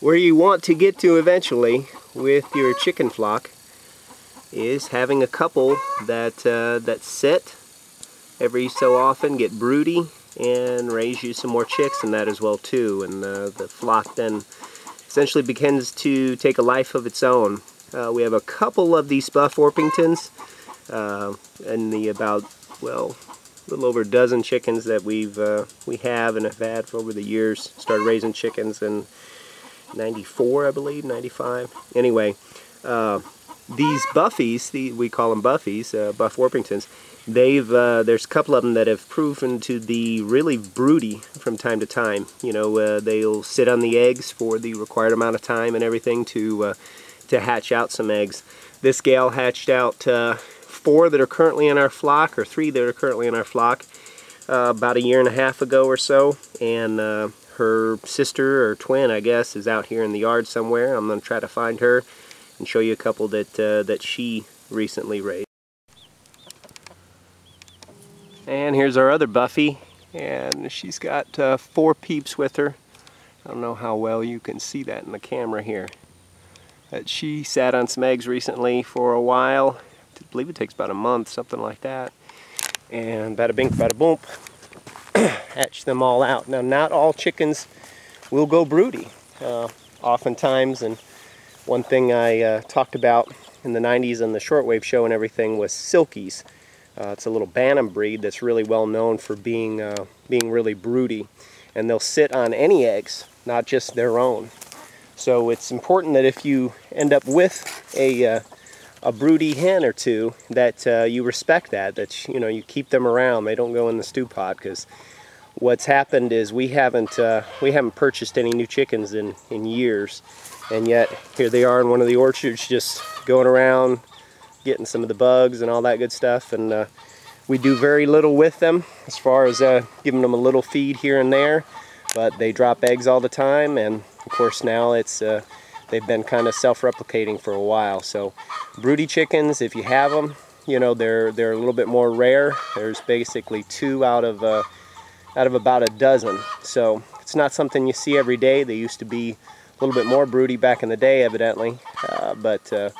Where you want to get to eventually with your chicken flock is having a couple that sit every so often, get broody, and raise you some more chicks in that as well too. And the flock then essentially begins to take a life of its own. We have a couple of these Buff Orpingtons and the about, well, a little over a dozen chickens that we have and have had for over the years. Started raising chickens in 94, I believe, 95. Anyway, these Buffies, we call them Buffies, Buff Orpingtons, there's a couple of them that have proven to be really broody from time to time. You know, they'll sit on the eggs for the required amount of time and everything to hatch out some eggs. This gal hatched out 4 that are currently in our flock, or 3 that are currently in our flock, about a year and a half ago or so, and her sister, or twin I guess, is out here in the yard somewhere. I'm going to try to find her and show you a couple that she recently raised. And here's our other Buffy, and she's got 4 peeps with her. I don't know how well you can see that in the camera here. But she sat on some eggs recently for a while. I believe it takes about a month, something like that. And bada bing, bada boom, hatch them all out. Now, not all chickens will go broody. Oftentimes, and one thing I talked about in the 90s on the shortwave show and everything was silkies. It's a little Bantam breed that's really well known for being really broody, and they'll sit on any eggs, not just their own. So it's important that if you end up with a broody hen or two, that you respect that you know, you keep them around. They don't go in the stew pot, because what's happened is we haven't purchased any new chickens in years, and yet here they are in one of the orchards, just going around getting some of the bugs and all that good stuff. And we do very little with them as far as giving them a little feed here and there, but they drop eggs all the time, and of course now it's they've been kind of self-replicating for a while. So broody chickens, if you have them, you know, they're a little bit more rare. There's basically 2 out of about a dozen, so it's not something you see every day. They used to be a little bit more broody back in the day, evidently, but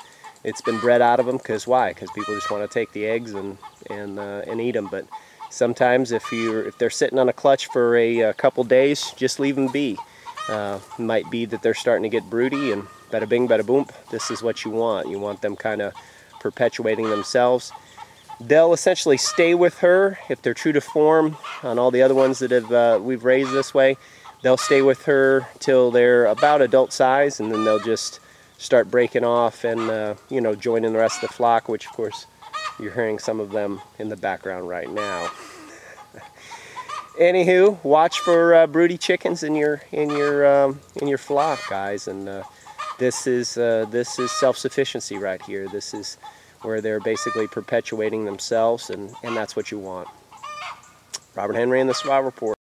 it's been bred out of them. Because why? Because people just want to take the eggs and eat them. But sometimes if they're sitting on a clutch for a couple days, just leave them be. Might be that they're starting to get broody, and bada bing, bada boom, this is what you want. You want them kind of perpetuating themselves. They'll essentially stay with her if they're true to form. On all the other ones that we've raised this way, they'll stay with her till they're about adult size, and then they'll just start breaking off and you know, joining the rest of the flock, which of course you're hearing some of them in the background right now. Anywho, watch for broody chickens in your flock, guys, and this is self-sufficiency right here. This is where they're basically perpetuating themselves, and that's what you want. Robert Henry in the Survival Report.